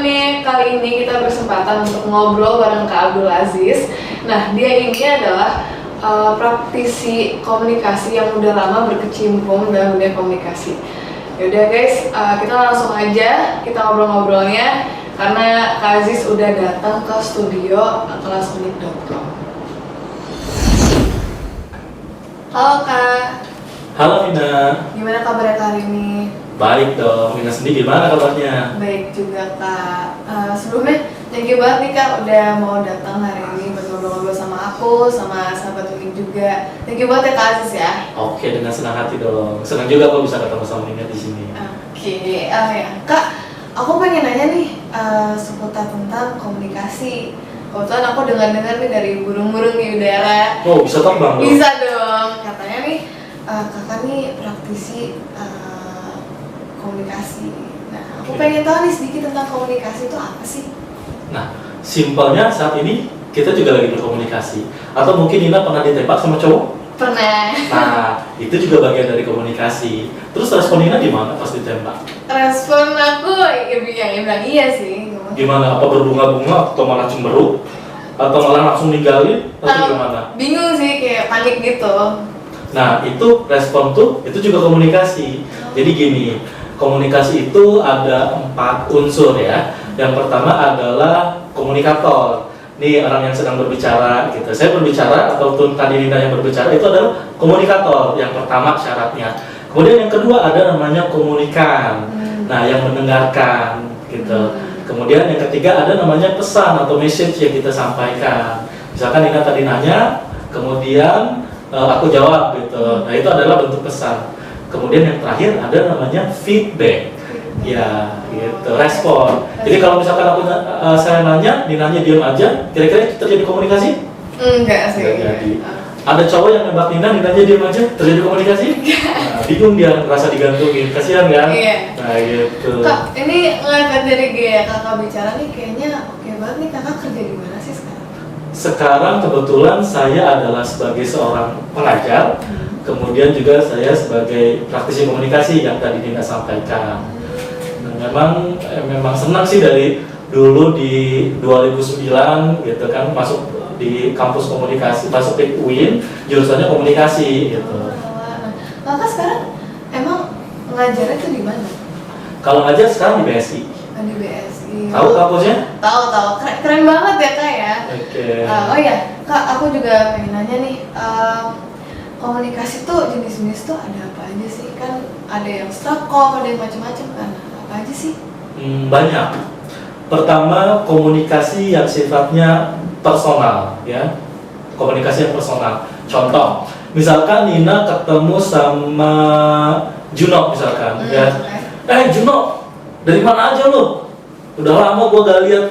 nih, kali ini kita berkesempatan untuk ngobrol bareng Kak Abdul Aziz. Nah, dia ini adalah praktisi komunikasi yang udah lama berkecimpung dalam dunia komunikasi. Yaudah guys, kita langsung aja kita ngobrol-ngobrolnya karena Kak Aziz udah datang ke studio kelasunic.com. Halo Kak. Halo Vina. Gimana kabarnya kali ini? Baik dong, Vina sendiri gimana kabarnya? Baik juga Kak. Sebelumnya thank you banget nih Kak udah mau datang hari ini buat ngobrol-ngobrol sama aku, sama sahabat Unik juga. Thank you banget ya Kak Aziz ya. Oke, dengan senang hati dong. Senang juga kok bisa ketemu sama Vina di sini. Oke, ya Kak, aku pengen nanya nih seputar tentang komunikasi. Kebetulan aku dengar-dengar nih dari burung-burung di udara. Oh, bisa terbang dong? Bisa dong. Katanya nih kakak nih praktisi komunikasi. Nah, aku pengen tahu nih sedikit tentang komunikasi itu apa sih? Nah, simpelnya saat ini kita juga lagi berkomunikasi. Atau mungkin Nina pernah ditembak sama cowok? Pernah. Nah, itu juga bagian dari komunikasi. Terus respon Nina gimana pas ditembak? Respon aku yang bilang iya sih. Gimana? Apa berbunga-bunga atau malah cemberut? Atau malah langsung ninggalin? Atau gimana? Bingung sih, kayak panik gitu. Nah, itu respon itu juga komunikasi. Jadi gini, komunikasi itu ada 4 unsur ya. Yang pertama adalah komunikator. Ini orang yang sedang berbicara gitu. Saya berbicara ataupun tadi Nina yang berbicara itu adalah komunikator. Yang pertama syaratnya. Kemudian yang kedua ada namanya komunikan. Nah, yang mendengarkan gitu. Kemudian yang ketiga ada namanya pesan atau message yang kita sampaikan. Misalkan Nina tadi nanya, kemudian aku jawab gitu. Nah, itu adalah bentuk pesan. Kemudian yang terakhir ada namanya feedback. Ya, gitu, respon. Jadi kalau misalkan saya nanya, Ninanya diam aja, kira-kira itu terjadi komunikasi? Enggak sih. Enggak jadi. Ada cowok yang nembak Ninanya diam aja, terjadi komunikasi? Nah, bingung dia, merasa digantungin, kasihan kan? Iya. Nah, gitu. Kak, ini ngeliat dari gaya kakak bicara nih, kayaknya oke banget nih. Kakak kerja di mana sih sekarang? Sekarang kebetulan saya adalah sebagai seorang pengajar, kemudian juga saya sebagai praktisi komunikasi yang tadi Nina sampaikan. Memang senang sih dari dulu di 2009 gitu kan masuk di kampus komunikasi, masuk di UIN jurusannya komunikasi gitu. Kakak sekarang emang ngajarnya tuh di mana? Kalau ngajar sekarang di BSI. Di BSI. Tahu kampusnya? Tahu. Keren banget ya Kak ya. Oke. Oh ya Kak, aku juga pengen nanya nih. Komunikasi tuh jenis-jenis tuh ada apa aja sih? Kan ada yang stratkom, ada yang macam-macam kan. Apa aja sih? Banyak. Pertama, komunikasi yang sifatnya personal ya. Komunikasi yang personal. Contoh, misalkan Nina ketemu sama Juno misalkan ya. Juno, dari mana aja lu? Udah lama gua gak lihat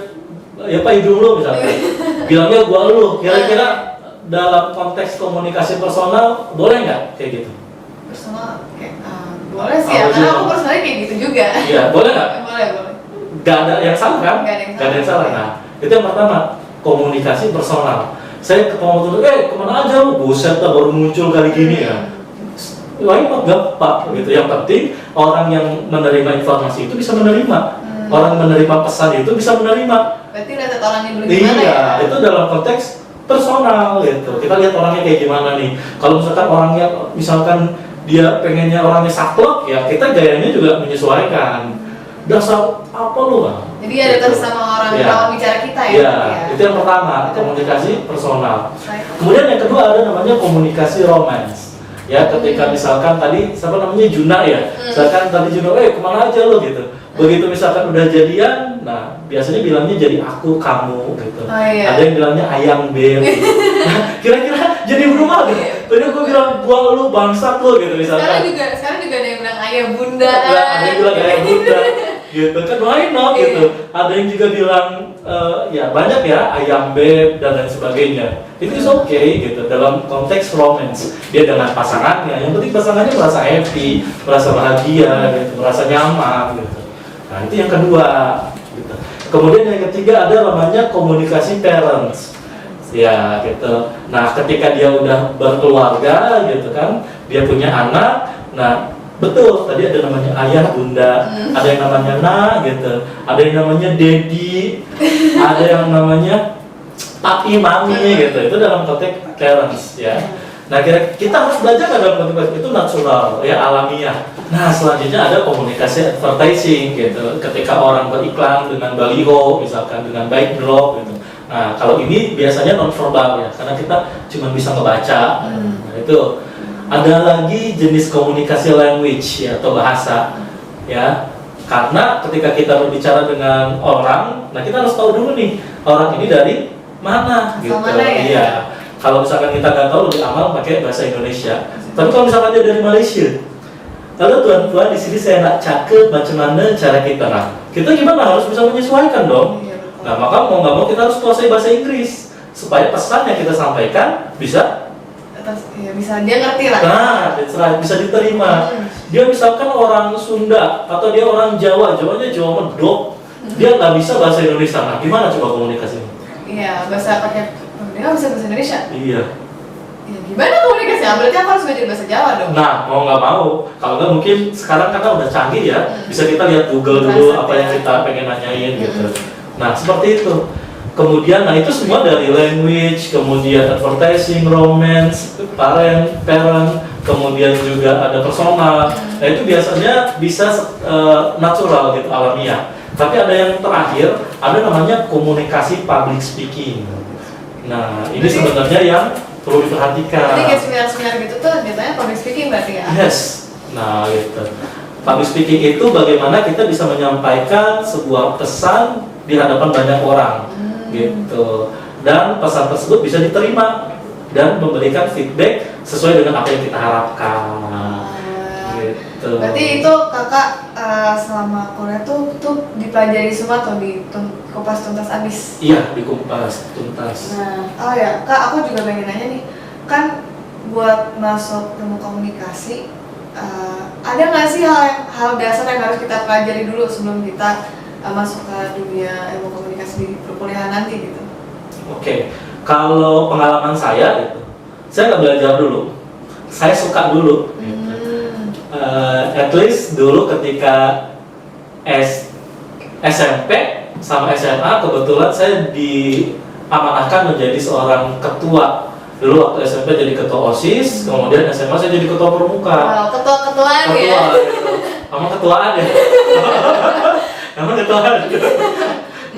ya Pak hidung lu misalkan. Bilangnya gua lu. Kira-kira dalam konteks komunikasi personal boleh nggak kayak gitu? Personal kayak boleh sih ya, karena aku personalnya kayak gitu juga. Iya, boleh nggak? Boleh. Gak ada yang salah kan? Gak ada yang salah. Nah, itu yang pertama, komunikasi personal. Saya ketemu tuh, kemana aja lu? Buset, baru muncul kali gini ya. Wah, ini gampang gitu. Yang penting orang yang menerima informasi itu bisa menerima. Orang menerima pesan itu bisa menerima. Berarti lihat orangnya dulu gimana ya? Iya, itu dalam konteks personal gitu. Kita lihat orangnya kayak gimana nih. Kalau misalkan orangnya, dia pengennya orangnya saklek, ya kita gayanya juga menyesuaikan. Dasar apa lu lah? Jadi ada gitu. Sama orang lawan bicara kita ya? Iya, itu yang pertama, komunikasi personal. Kemudian yang kedua ada namanya komunikasi romance. Ya, ketika misalkan tadi siapa namanya Juna ya, misalkan tadi Juna, kemana aja lo gitu. Begitu misalkan udah jadian, nah biasanya bilangnya jadi aku, kamu gitu. Ada yang bilangnya ayang beb. Gitu. Nah, kira-kira jadi berubah gitu. Tadi gue bilang gua lu bangsat lo gitu misalkan. Sekarang juga ada yang bilang ayah bunda. Ada yang bilang ayah bunda. Gitu kan, why not gitu. Ada yang juga bilang ya banyak ya ayam beb dan lain sebagainya. Itu is okay gitu dalam konteks romance. Dia dengan pasangannya, yang penting pasangannya merasa happy, merasa bahagia gitu, merasa nyaman gitu. Nah, itu yang kedua gitu. Kemudian yang ketiga ada namanya komunikasi parents. Ya gitu. Nah, ketika dia udah berkeluarga gitu kan, dia punya anak. Nah, Betul, tadi ada namanya ayah, bunda, ada yang namanya nak gitu, ada yang namanya daddy, ada yang namanya papi, mami gitu. Itu dalam konteks parents ya. Nah, kita harus belajar kan dalam konteks itu natural ya, alamiah. Nah, selanjutnya ada komunikasi advertising gitu. Ketika orang beriklan dengan baliho, misalkan dengan backdrop gitu. Nah, kalau ini biasanya non verbal ya, karena kita cuma bisa ngebaca. Nah, itu. Ada lagi jenis komunikasi language ya, atau bahasa ya. Karena ketika kita berbicara dengan orang, nah kita harus tahu dulu nih orang ini dari mana gitu. Mana ya? Iya. Kalau misalkan kita nggak tahu, lebih aman pakai bahasa Indonesia. Tapi kalau misalkan dia dari Malaysia, lalu tuan-tuan di sini saya nggak cakep macam mana cara kita, nah kita gimana, harus bisa menyesuaikan dong. Iya, betul. Nah maka mau nggak mau kita harus kuasai bahasa Inggris supaya pesan yang kita sampaikan bisa. Ya, bisa dia ngerti lah. Nah, bisa diterima. Dia misalkan orang Sunda atau dia orang Jawa, Jawanya Jawa medok, dia nggak bisa bahasa Indonesia. Nah, gimana coba komunikasinya? Iya, bahasa pakai dia nggak bisa bahasa Indonesia. Iya. Ya, gimana komunikasinya? Berarti aku harus belajar bahasa Jawa dong. Nah, mau nggak mau, kalau nggak mungkin sekarang karena udah canggih ya, bisa kita lihat Google dulu apa yang kita pengen nanyain gitu. Nah, seperti itu. Kemudian, nah itu semua dari language, kemudian advertising, romance, parent, kemudian juga ada personal. Nah itu biasanya bisa natural gitu, alamiah. Tapi ada yang terakhir, ada namanya komunikasi public speaking. Nah ini sebenarnya yang perlu diperhatikan. Jadi kayak seminar-seminar gitu tuh biasanya public speaking berarti ya? Yes. Nah gitu. Public speaking itu bagaimana kita bisa menyampaikan sebuah pesan di hadapan banyak orang. Gitu, dan pesan tersebut bisa diterima dan memberikan feedback sesuai dengan apa yang kita harapkan. Gitu. Berarti itu kakak selama kuliah tuh dipelajari semua atau dikupas tuntas abis? Iya, dikupas tuntas. Nah, oh ya kak, aku juga pengen nanya nih, kan buat masuk ilmu komunikasi ada nggak sih hal dasar yang harus kita pelajari dulu sebelum kita masuk ke dunia ilmu komunikasi di perkuliahan nanti gitu? Oke, kalau pengalaman saya gitu, saya nggak belajar dulu, saya suka dulu. At least dulu ketika SMP sama SMA kebetulan saya diamanahkan menjadi seorang ketua. Dulu waktu SMP jadi ketua OSIS, kemudian SMA saya jadi ketua pramuka. Ketua-ketuaan ya? Ketua gitu. Emang ketuaan ya? Emang ketuaan gitu.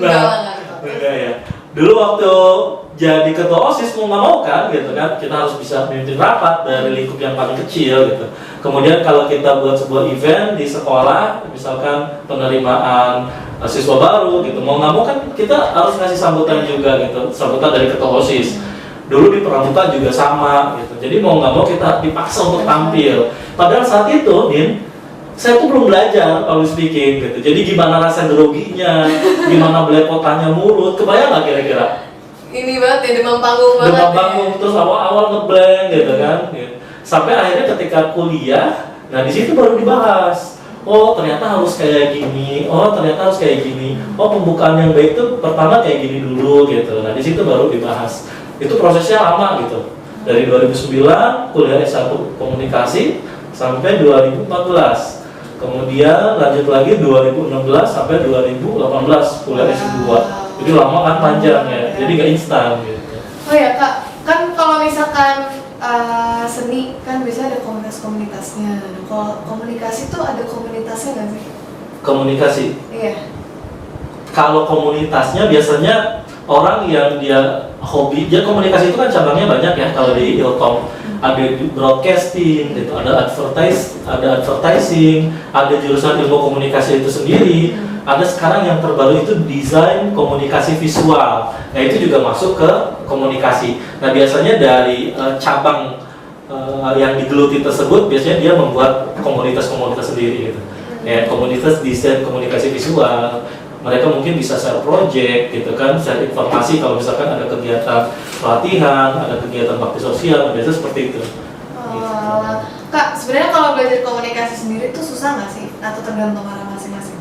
Nah, enggak ya. Dulu waktu jadi ketua OSIS mau nggak mau kan gitu kan, kita harus bisa memimpin rapat dari lingkup yang paling kecil gitu. Kemudian kalau kita buat sebuah event di sekolah, misalkan penerimaan siswa baru gitu, mau nggak mau kan kita harus ngasih sambutan juga gitu, sambutan dari ketua OSIS. Dulu di pramuka juga sama gitu, jadi mau nggak mau kita dipaksa untuk tampil. Padahal saat itu, Din, saya tuh belum belajar public speaking gitu. Jadi gimana rasa groginya, gimana belepotannya mulut, kebayang nggak kira-kira? Ini banget ya, demam panggung banget. Demam panggung, terus awal-awal ngeblank gitu kan. Gitu. Sampai akhirnya ketika kuliah, nah di situ baru dibahas. Oh ternyata harus kayak gini, oh ternyata harus kayak gini. Oh pembukaan yang baik itu pertama kayak gini dulu gitu. Nah di situ baru dibahas. Itu prosesnya lama gitu. Dari 2009 kuliah S1 komunikasi sampai 2014. Kemudian lanjut lagi 2016 sampai 2018 kuliah S2. Jadi lama kan, panjang ya. Jadi nggak instan gitu. Oh ya kak, kan kalau misalkan seni kan biasanya ada komunitas-komunitasnya. Kalau komunikasi tuh ada komunitasnya nggak sih? Komunikasi. Iya. Kalau komunitasnya biasanya orang yang dia hobi, dia komunikasi itu kan cabangnya banyak ya. Kalau di Ilkom ada broadcasting, gitu, ada advertising, ada jurusan ilmu komunikasi itu sendiri. Ada sekarang yang terbaru itu desain komunikasi visual. Nah itu juga masuk ke komunikasi. Nah biasanya dari cabang yang digeluti tersebut biasanya dia membuat komunitas-komunitas sendiri gitu. Ya, komunitas desain komunikasi visual. Mereka mungkin bisa share project gitu kan, share informasi kalau misalkan ada kegiatan pelatihan, ada kegiatan bakti sosial, biasa seperti itu. Kak, sebenarnya kalau belajar komunikasi sendiri tuh susah nggak sih? Atau tergantung orang masing-masing?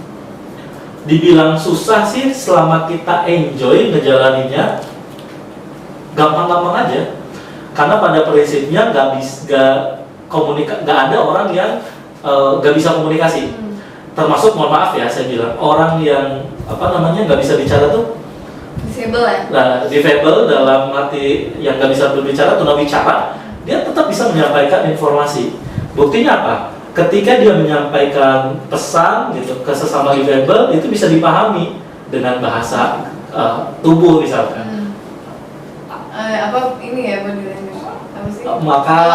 Dibilang susah sih selama kita enjoy ngejalaninnya, gampang-gampang aja. Karena pada prinsipnya nggak ada orang yang nggak bisa komunikasi. Termasuk, mohon maaf ya saya bilang, orang yang nggak bisa bicara tuh Disable ya? nah, difabel dalam arti yang nggak bisa berbicara, tunawicara, dia tetap bisa menyampaikan informasi. Buktinya apa? Ketika dia menyampaikan pesan gitu ke sesama difabel, itu bisa dipahami dengan bahasa tubuh misalkan. Apa ini ya panggilannya? Apa sih? Makan,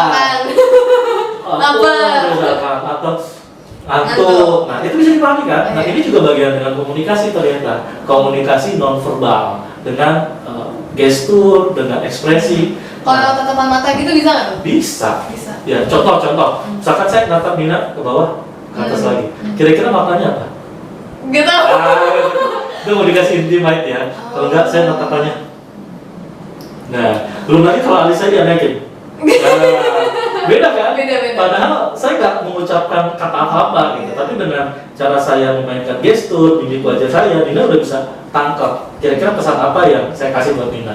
Lapar. misalkan, atau ngantuk. Nah, itu bisa dipahami kan? Nah, ini juga bagian dengan komunikasi ternyata. Komunikasi nonverbal dengan gestur, dengan ekspresi. Kalau tatapan mata gitu bisa nggak tuh? Bisa. Bisa. Ya, contoh. Misalkan saya natap Nina ke bawah, ke atas lagi. Kira-kira maknanya apa? Gak tau. Itu mau dikasih intimate ya. Kalau enggak, saya natapannya. Nah, belum lagi kalau alis saya dinaikin. Beda kan? Beda. Padahal saya nggak mengucapkan kata apa-apa gitu, tapi dengan cara saya memainkan gestur, mimik wajah saya, Nina udah bisa tangkap kira-kira pesan apa yang saya kasih buat Nina.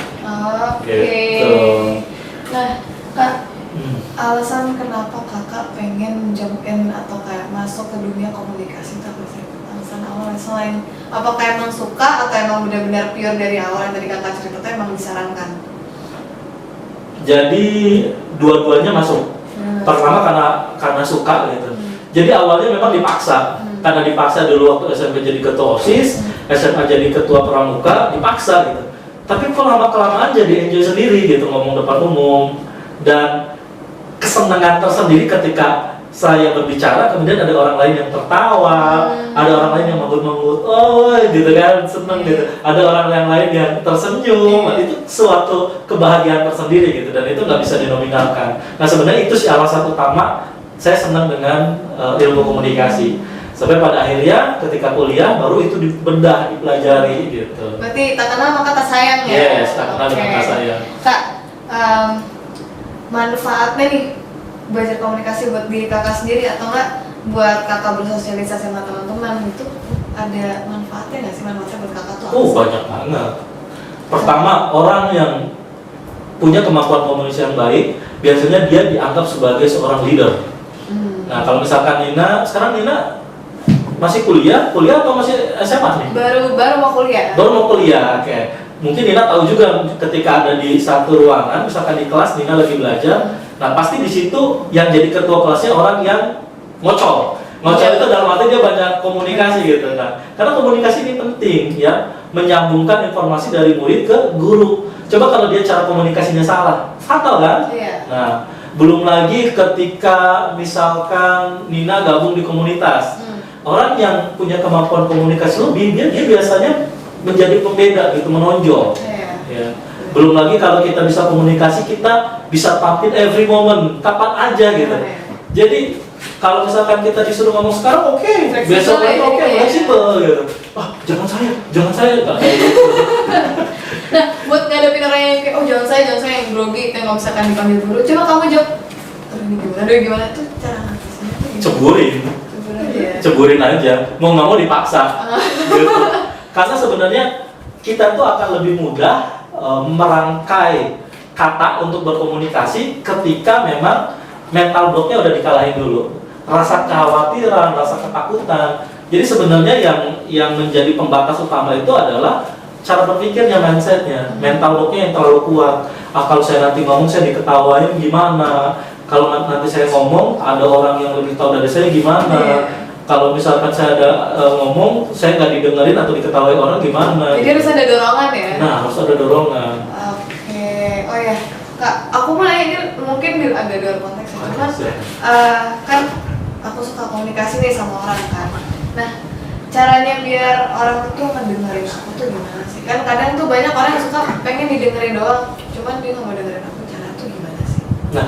Oke. Gitu. Nah, Kak, alasan kenapa kakak pengen jump-in atau kayak masuk ke dunia komunikasi itu apa sih? Alasan awalnya selain apakah emang suka atau emang benar-benar pure dari awal yang tadi kakak cerita tuh emang disarankan? Jadi dua-duanya masuk. Pertama karena suka gitu. Jadi awalnya memang dipaksa. Karena dipaksa dulu waktu SMP jadi ketua OSIS, SMA jadi ketua pramuka, dipaksa gitu. Tapi kok lama-kelamaan jadi enjoy sendiri gitu ngomong depan umum, dan kesenangan tersendiri ketika saya berbicara, kemudian ada orang lain yang tertawa, ada orang lain yang manggut-manggut, oh gitu kan, seneng gitu. Ada orang yang lain yang tersenyum, itu suatu kebahagiaan tersendiri gitu, dan itu nggak bisa dinominalkan. Nah sebenarnya itu sih alasan utama saya senang dengan ilmu komunikasi. Sampai pada akhirnya ketika kuliah baru itu dibedah, dipelajari gitu. Berarti tak kenal maka tak sayang ya? Yes, tak kenal dengan kata sayang. Kak, manfaatnya nih belajar komunikasi buat diri kakak sendiri atau enggak buat kakak bersosialisasi sama teman-teman itu ada manfaatnya nggak sih, manfaatnya buat kakak tuh? Banyak banget. Pertama, orang yang punya kemampuan komunikasi yang baik biasanya dia dianggap sebagai seorang leader. Nah kalau misalkan sekarang Nina masih kuliah atau masih SMA nih? Baru mau kuliah. Baru mau kuliah, oke. Mungkin Nina tahu juga ketika ada di satu ruangan, misalkan di kelas Nina lagi belajar, nah pasti di situ yang jadi ketua kelasnya orang yang ngocol. Ngocol itu dalam arti dia banyak komunikasi gitu. Nah, karena komunikasi ini penting ya, menyambungkan informasi dari murid ke guru. Coba kalau dia cara komunikasinya salah, fatal kan? Iya. Nah, belum lagi ketika misalkan Nina gabung di komunitas. Orang yang punya kemampuan komunikasi lebih, dia biasanya menjadi pembeda gitu, menonjol. Ya. Belum lagi kalau kita bisa komunikasi, kita bisa tampil every moment, kapan aja gitu. Jadi kalau misalkan kita disuruh ngomong sekarang oke, besok lagi oke, fleksibel gitu. Jangan saya, nggak kayak gitu. Nah, buat ngadepin orang yang kayak jangan saya yang grogi, kayak nggak misalkan dipanggil guru, coba kamu jawab, ini gimana tuh cara ngatasnya? Ceburin aja, mau nggak mau dipaksa. Gitu. Karena sebenarnya kita tuh akan lebih mudah merangkai kata untuk berkomunikasi ketika memang mental blocknya udah dikalahin dulu. Rasa kekhawatiran, rasa ketakutan. Jadi sebenarnya yang menjadi pembatas utama itu adalah cara berpikirnya, mindsetnya, mental blocknya yang terlalu kuat. Kalau saya nanti ngomong saya diketawain gimana? Kalau nanti saya ngomong ada orang yang lebih tahu dari saya gimana? Kalau misalkan saya ada ngomong, saya nggak didengerin atau diketahui orang gimana? Jadi harus ada dorongan ya? Nah, harus ada dorongan. Oke, oh ya, Kak, aku mau nanya ini mungkin agak luar konteks ya, cuman kan aku suka komunikasi nih sama orang kan. Nah, caranya biar orang tuh mendengarin aku tuh gimana sih? Kan kadang tuh banyak orang yang suka pengen didengerin doang, cuman dia nggak mau dengerin aku, cara tuh gimana sih? Nah,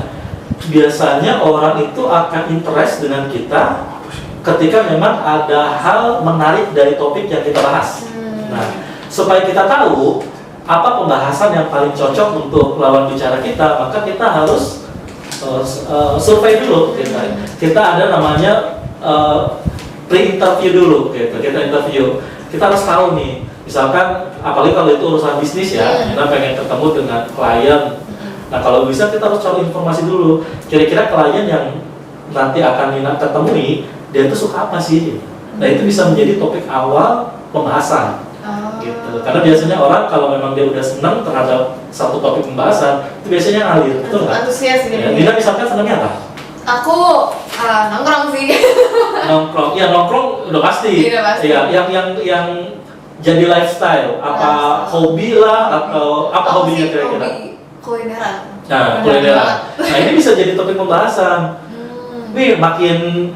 biasanya orang itu akan interest dengan kita ketika memang ada hal menarik dari topik yang kita bahas. Nah, supaya kita tahu apa pembahasan yang paling cocok untuk lawan bicara kita, maka kita harus survei dulu. Kita ada namanya pre-interview dulu. Kita interview. Kita harus tahu nih, misalkan apalagi kalau itu urusan bisnis ya, kita pengen ketemu dengan klien. Nah, kalau bisa kita harus cari informasi dulu. Kira-kira klien yang nanti akan Nina ketemui, dia tuh suka apa sih? Nah itu bisa menjadi topik awal pembahasan. Gitu. Karena biasanya orang kalau memang dia udah senang terhadap satu topik pembahasan, itu biasanya ngalir, betul nggak? Antusias gitu. Ya, Nina misalkan senangnya apa? Aku nongkrong sih. Nongkrong, ya nongkrong udah pasti. Iya, pasti. Ya, yang jadi lifestyle, apa hobi lah atau apa hobinya kira-kira? Hobi kulineran. Nah, kulineran. Nah ini bisa jadi topik pembahasan. Wih, makin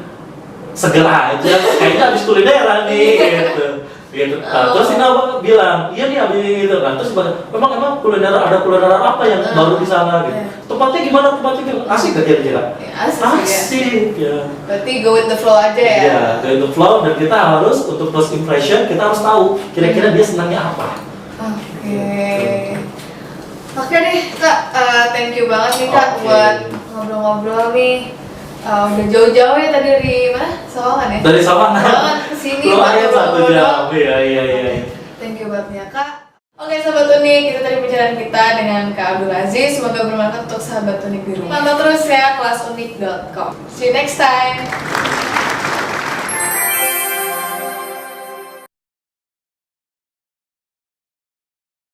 seger aja, kayaknya habis kulineran nih, gitu. Gitu. Nah, terus Nina bilang, iya nih habis gitu kan. Terus emang kulineran ada kulineran apa yang baru di sana gitu. Tempatnya gimana? Asik gak kira-kira? Asik ya. Berarti go with the flow aja ya? Iya, go with the flow, dan kita harus untuk first impression kita harus tahu kira-kira dia senangnya apa. Oke deh Kak, thank you banget nih Kak buat ngobrol-ngobrol nih. Udah jauh-jauh ya tadi dari mana? Sawangan ya? Dari Sawangan kesini lumayan 1 jam, iya. Thank you banget ya Kak. Oke sahabat unik, itu tadi pembicaraan kita dengan Kak Abdul Aziz. Semoga bermanfaat untuk sahabat unik di rumah. Pantau terus ya kelas unik.com. See you next time.